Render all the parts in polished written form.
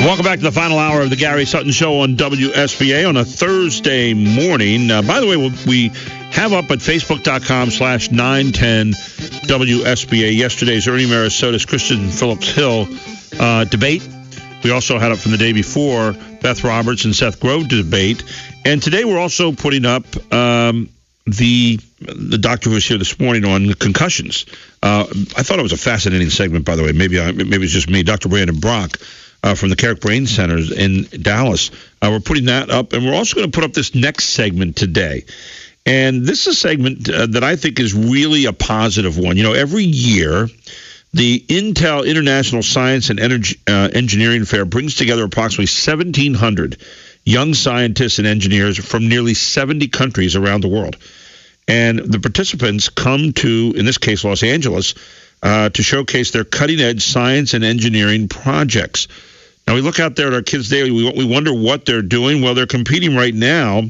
Welcome back to the final hour of the Gary Sutton Show on WSBA on a Thursday morning. By the way, we have up at Facebook.com/910WSBA yesterday's Ernie Marisotis, Kristen Phillips Hill debate. We also had up from the day before Beth Roberts and Seth Grove debate. And today we're also putting up the doctor who was here this morning on concussions. I thought it was a fascinating segment, by the way. Maybe it's just me. Dr. Brandon Brock from the Carrick Brain Center in Dallas. We're putting that up, and we're also going to put up this next segment today. And this is a segment that I think is really a positive one. You know, every year, the Intel International Science and Engineering Fair brings together approximately 1,700 young scientists and engineers from nearly 70 countries around the world. And the participants come to, in this case, Los Angeles, to showcase their cutting-edge science and engineering projects. Now, we look out there at our kids daily, we wonder what they're doing. Well, they're competing right now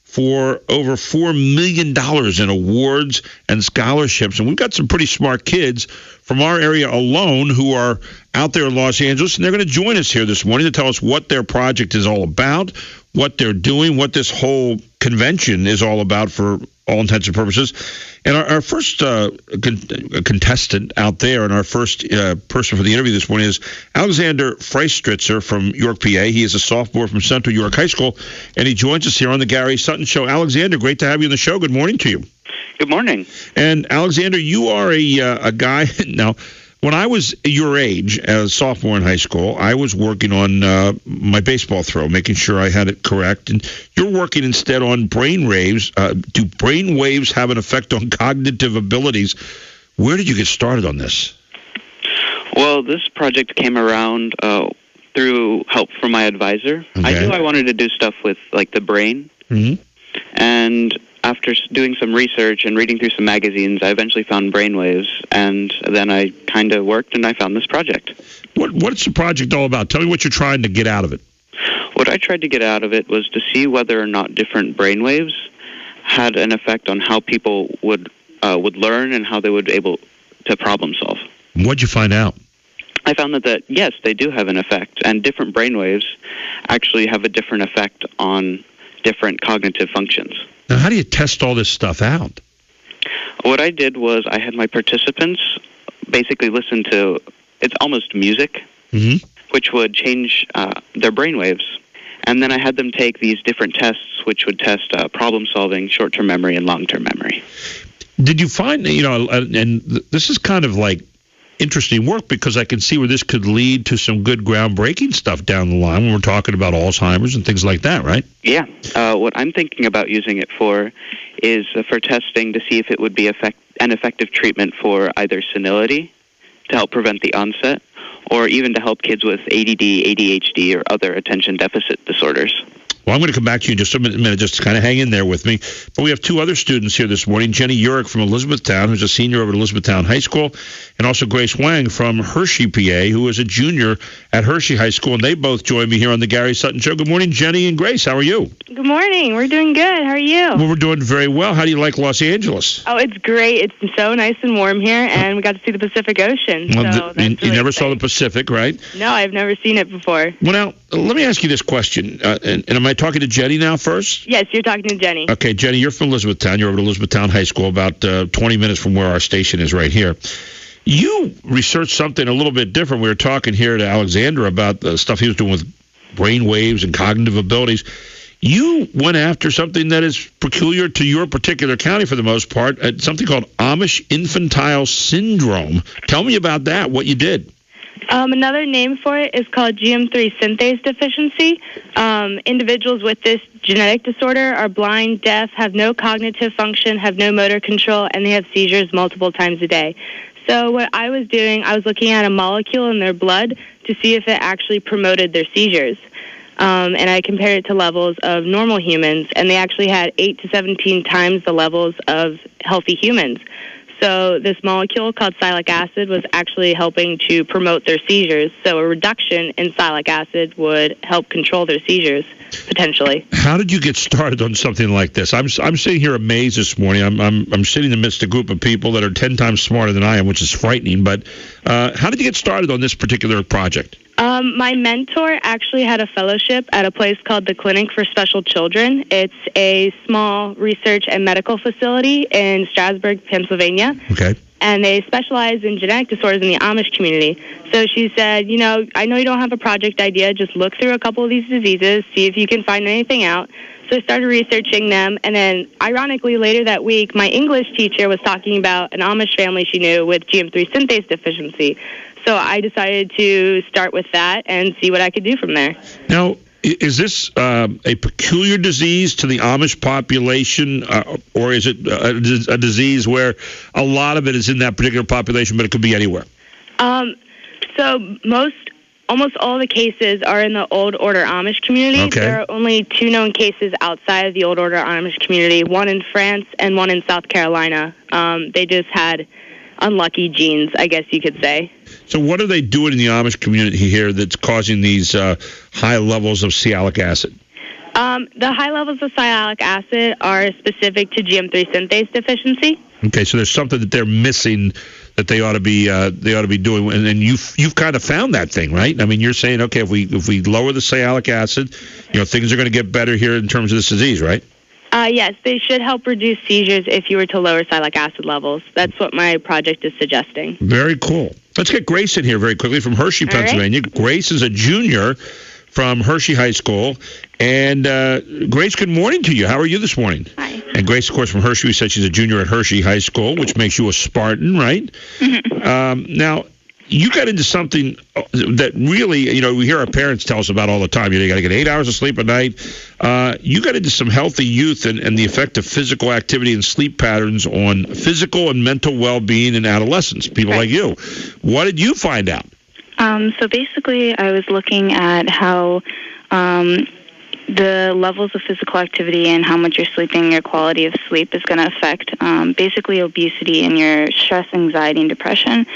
for over $4 million in awards and scholarships. And we've got some pretty smart kids from our area alone who are out there in Los Angeles, and they're going to join us here this morning to tell us what their project is all about, what they're doing, what this whole convention is all about for all intents and purposes. And our first contestant out there and our first person for the interview this morning is Alexander Feistritzer from York, PA. He is a sophomore from Central York High School, and he joins us here on the Gary Sutton Show. Alexander, great to have you on the show. Good morning to you. Good morning. And Alexander, you are a guy now. When I was your age, as a sophomore in high school, I was working on my baseball throw, making sure I had it correct. And you're working instead on brain waves. Do brain waves have an effect on cognitive abilities? Where did you get started on this? Well, this project came around through help from my advisor. Okay. I knew I wanted to do stuff with, like, the brain. Mm-hmm. And after doing some research and reading through some magazines, I eventually found brainwaves, and then I kind of worked and I found this project. What's the project all about? Tell me what you're trying to get out of it. What I tried to get out of it was to see whether or not different brainwaves had an effect on how people would learn and how they would be able to problem solve. What'd you find out? I found that yes, they do have an effect, and different brainwaves actually have a different effect on different cognitive functions. Now, how do you test all this stuff out? What I did was I had my participants basically listen to, it's almost music, mm-hmm. which would change their brainwaves. And then I had them take these different tests, which would test problem solving, short-term memory, and long-term memory. Did you find, and this is kind of like interesting work because I can see where this could lead to some good groundbreaking stuff down the line when we're talking about Alzheimer's and things like that, right? Yeah. What I'm thinking about using it for is for testing to see if it would be an effective treatment for either senility to help prevent the onset or even to help kids with ADD, ADHD, or other attention deficit disorders. Well, I'm going to come back to you in just a minute, just to kind of hang in there with me. But we have two other students here this morning, Jenny Eurich from Elizabethtown, who's a senior over at Elizabethtown High School, and also Grace Hwang from Hershey, PA, who is a junior at Hershey High School, and they both join me here on the Gary Sutton Show. Good morning, Jenny and Grace. How are you? Good morning. We're doing good. How are you? Well, we're doing very well. How do you like Los Angeles? Oh, it's great. It's so nice and warm here, and we got to see the Pacific Ocean. Well, you never saw the Pacific, right? No, I've never seen it before. Well, now, let me ask you this question, and am I talking to Jenny now first? Yes, you're talking to Jenny. Okay, Jenny, you're from Elizabethtown. You're over at Elizabethtown High School, about 20 minutes from where our station is right here. You researched something a little bit different. We were talking here to Alexander about the stuff he was doing with brain waves and cognitive abilities. You went after something that is peculiar to your particular county for the most part, something called Amish infantile syndrome. Tell me about that, what you did. Another name for it is called GM3 synthase deficiency. Individuals with this genetic disorder are blind, deaf, have no cognitive function, have no motor control, and they have seizures multiple times a day. So what I was doing, I was looking at a molecule in their blood to see if it actually promoted their seizures. And I compared it to levels of normal humans, and they actually had 8 to 17 times the levels of healthy humans. So this molecule called sialic acid was actually helping to promote their seizures. So a reduction in sialic acid would help control their seizures, potentially. How did you get started on something like this? I'm sitting here amazed this morning. I'm sitting amidst a group of people that are 10 times smarter than I am, which is frightening. But How did you get started on this particular project? My mentor actually had a fellowship at a place called the Clinic for Special Children. It's a small research and medical facility in Strasburg, Pennsylvania. Okay. And they specialize in genetic disorders in the Amish community. So she said, I know you don't have a project idea. Just look through a couple of these diseases, see if you can find anything out. So I started researching them. And then, ironically, later that week, my English teacher was talking about an Amish family she knew with GM3 synthase deficiency. So I decided to start with that and see what I could do from there. Now, is this a peculiar disease to the Amish population, or is it a disease where a lot of it is in that particular population, but it could be anywhere? So almost all the cases are in the Old Order Amish community. Okay. There are only 2 known cases outside of the Old Order Amish community, one in France and one in South Carolina. They just had unlucky genes, I guess you could say. So what are they doing in the Amish community here that's causing these high levels of sialic acid? The high levels of sialic acid are specific to GM3 synthase deficiency. Okay, so there's something that they're missing that they ought to be doing, and you've kind of found that thing, right? I mean, you're saying, okay, if we lower the sialic acid, things are going to get better here in terms of this disease, right? Yes, they should help reduce seizures if you were to lower sialic acid levels. That's what my project is suggesting. Very cool. Let's get Grace in here very quickly from Hershey, Pennsylvania. Right. Grace is a junior from Hershey High School. And Grace, good morning to you. How are you this morning? Hi. And Grace, of course, from Hershey, we said she's a junior at Hershey High School, which makes you a Spartan, right? Mm-hmm. Now, you got into something that really, we hear our parents tell us about all the time. You got to get 8 hours of sleep a night. You got into some healthy youth and the effect of physical activity and sleep patterns on physical and mental well-being in adolescents, people like you. What did you find out? So basically, I was looking at how the levels of physical activity and how much you're sleeping, your quality of sleep is going to affect basically obesity and your stress, anxiety, and depression.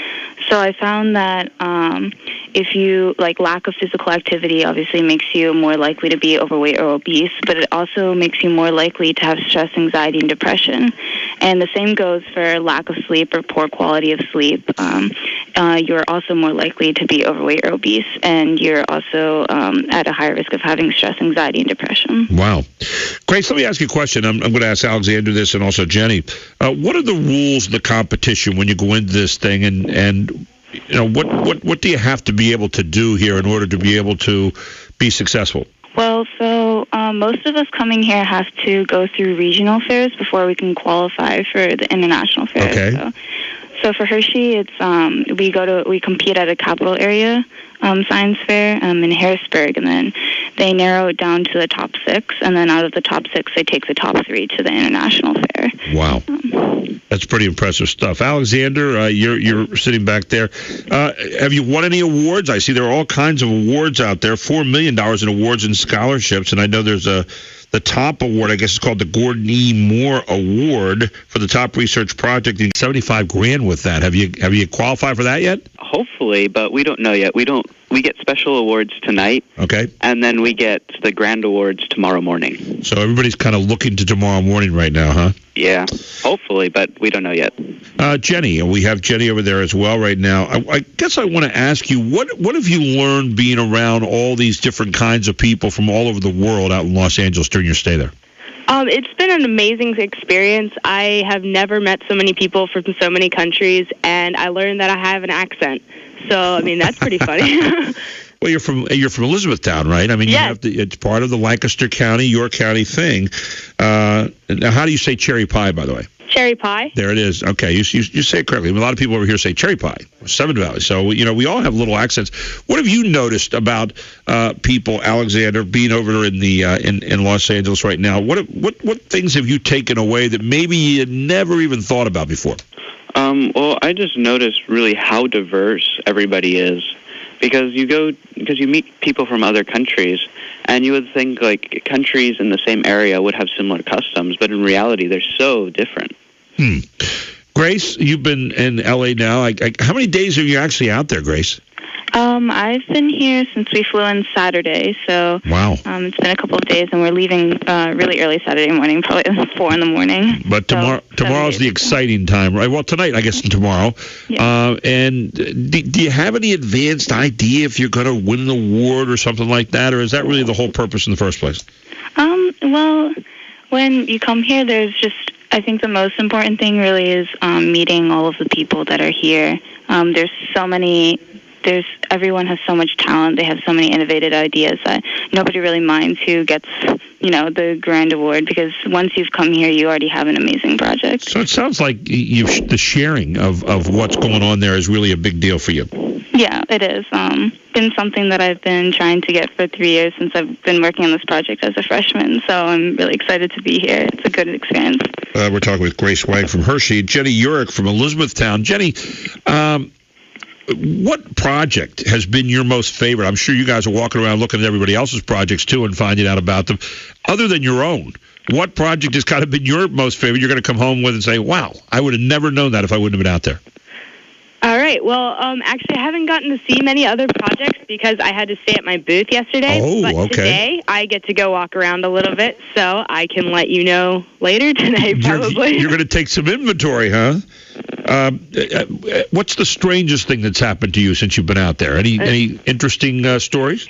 So I found that if you, lack of physical activity obviously makes you more likely to be overweight or obese, but it also makes you more likely to have stress, anxiety, and depression. And the same goes for lack of sleep or poor quality of sleep. You're also more likely to be overweight or obese, and you're also at a higher risk of having stress, anxiety, and depression. Wow. Grace, let me ask you a question. I'm going to ask Alexander this and also Jenny. What are the rules of the competition when you go into this thing, and what do you have to be able to do here in order to be able to be successful? Well, so most of us coming here have to go through regional fairs before we can qualify for the international fairs. Okay. So for Hershey, it's we compete at a capital area science fair in Harrisburg, and then they narrow it down to the top 6, and then out of the top 6, they take the top 3 to the international fair. Wow. That's pretty impressive stuff. Alexander, you're sitting back there. Have you won any awards? I see there are all kinds of awards out there, $4 million in awards and scholarships, and I know there's the top award, I guess it's called the Gordon E. Moore Award for the top research project, and $75,000 with that. Have you qualified for that yet? Hopefully, but we don't know yet. We get special awards tonight. Okay. And then we get the grand awards tomorrow morning. So everybody's kind of looking to tomorrow morning right now, huh? Yeah, hopefully, but we don't know yet. Jenny, we have Jenny over there as well right now. I guess I want to ask you, what have you learned being around all these different kinds of people from all over the world out in Los Angeles during your stay there? It's been an amazing experience. I have never met so many people from so many countries, and I learned that I have an accent. So, that's pretty funny. Well, you're from Elizabethtown, right? Yes. It's part of the Lancaster County, York County thing. Now, how do you say cherry pie, by the way? Cherry pie. There it is. Okay, you say it correctly. A lot of people over here say cherry pie, Seven Valley. So, we all have little accents. What have you noticed about people, Alexander, being over in the in Los Angeles right now? What things have you taken away that maybe you had never even thought about before? Well, I just noticed really how diverse everybody is. Because you meet people from other countries, and you would think countries in the same area would have similar customs, but in reality, they're so different. Grace, you've been in L.A. now. How many days are you actually out there, Grace? I've been here since we flew in Saturday, so wow. It's been a couple of days, and we're leaving really early Saturday morning, probably 4 in the morning. But tomorrow's the exciting time, right? Well, tonight, I guess, and tomorrow. Yeah. And do you have any advanced idea if you're going to win an award or something like that, or is that really the whole purpose in the first place? Well, when you come here, I think the most important thing really is meeting all of the people that are here. Everyone has so much talent. They have so many innovative ideas that nobody really minds who gets, the grand award, because once you've come here, you already have an amazing project. So it sounds like the sharing of what's going on there is really a big deal for you. Yeah, it is. Been something that I've been trying to get for 3 years since I've been working on this project as a freshman, so I'm really excited to be here. It's a good experience. We're talking with Grace Hwang from Hershey, Jenny Eurich from Elizabethtown. Jenny, what project has been your most favorite? I'm sure you guys are walking around looking at everybody else's projects, too, and finding out about them. Other than your own, what project has kind of been your most favorite you're going to come home with and say, wow, I would have never known that if I wouldn't have been out there? All right. Well, actually, I haven't gotten to see many other projects because I had to stay at my booth yesterday. Oh, but okay. Today, I get to go walk around a little bit, so I can let you know later today, probably. You're going to take some inventory, huh? What's the strangest thing that's happened to you since you've been out there? Any interesting stories?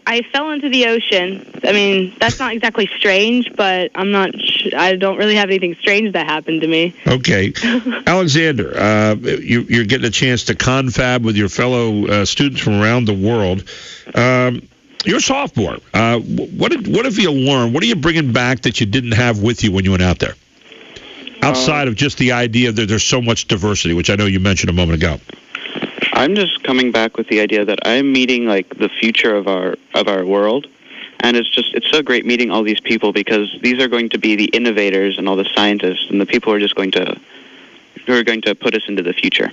I fell into the ocean. I mean, that's not exactly strange, but I don't really have anything strange that happened to me. Okay. Alexander, you're getting a chance to confab with your fellow students from around the world. You're a sophomore. What have you learned? What are you bringing back that you didn't have with you when you went out there? Outside of just the idea that there's so much diversity, which I know you mentioned a moment ago. I'm just coming back with the idea that I'm meeting the future of our world, and it's so great meeting all these people, because these are going to be the innovators and all the scientists and the people who are going to put us into the future.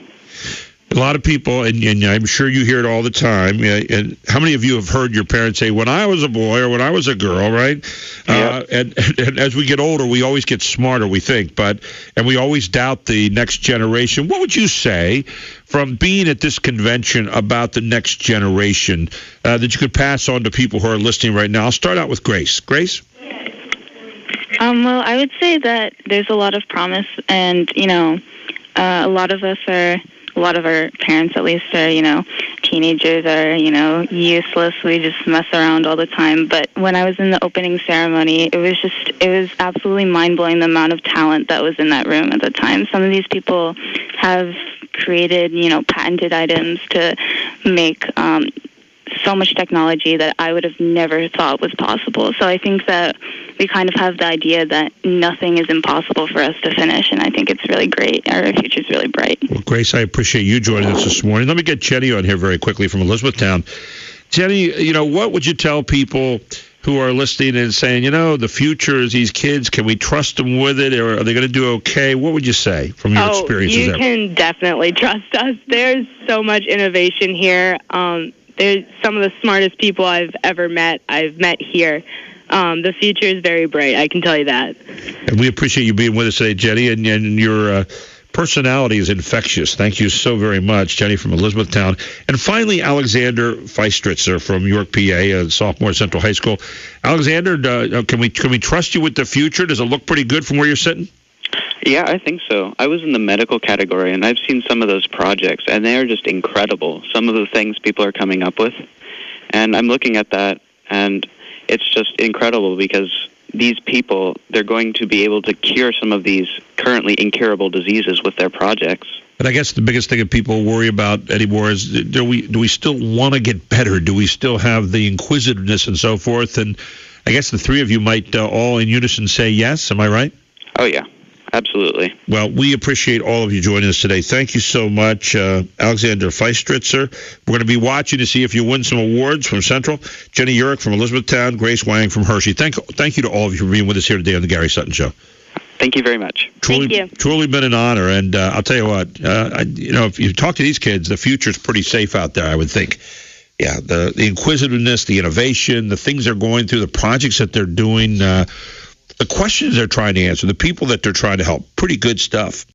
A lot of people, and I'm sure you hear it all the time, and how many of you have heard your parents say, when I was a boy or when I was a girl, right? Yeah. And as we get older, we always get smarter, we think, and we always doubt the next generation. What would you say from being at this convention about the next generation that you could pass on to people who are listening right now? I'll start out with Grace. Grace? Well, I would say that there's a lot of promise, and, a lot of our parents, at least, are, teenagers are, useless. We just mess around all the time. But when I was in the opening ceremony, it was absolutely mind-blowing the amount of talent that was in that room at the time. Some of these people have created, patented items to make so much technology that I would have never thought was possible. So I think that we kind of have the idea that nothing is impossible for us to finish, and I think it's really great. Our future's really bright. Well, Grace, I appreciate you joining us this morning. Let me get Jenny on here very quickly from Elizabethtown. Jenny, what would you tell people who are listening and saying, the future is these kids, can we trust them with it, or are they going to do okay? What would you say from your experiences you there? Can definitely trust us. There's so much innovation here. There's some of the smartest people I've met here. The future is very bright, I can tell you that. And we appreciate you being with us today, Jenny, and your personality is infectious. Thank you so very much, Jenny from Elizabethtown. And finally, Alexander Feistritzer from York, PA, a sophomore at Central High School. Alexander, can we trust you with the future? Does it look pretty good from where you're sitting? Yeah, I think so. I was in the medical category, and I've seen some of those projects, and they are just incredible. Some of the things people are coming up with. And I'm looking at that, and it's just incredible, because these people, they're going to be able to cure some of these currently incurable diseases with their projects. But I guess the biggest thing that people worry about anymore is, do we still want to get better? Do we still have the inquisitiveness and so forth? And I guess the three of you might all in unison say yes. Am I right? Oh, yeah. Absolutely. Well, we appreciate all of you joining us today. Thank you so much, Alexander Feistritzer. We're going to be watching to see if you win some awards from Central. Jenny Eurich from Elizabethtown, Grace Hwang from Hershey. Thank you to all of you for being with us here today on the Gary Sutton Show. Thank you very much. Thank you. Truly been an honor. And I'll tell you what, if you talk to these kids, the future's pretty safe out there, I would think. Yeah, the inquisitiveness, the innovation, the things they're going through, the projects that they're doing, the questions they're trying to answer, the people that they're trying to help. Pretty good stuff.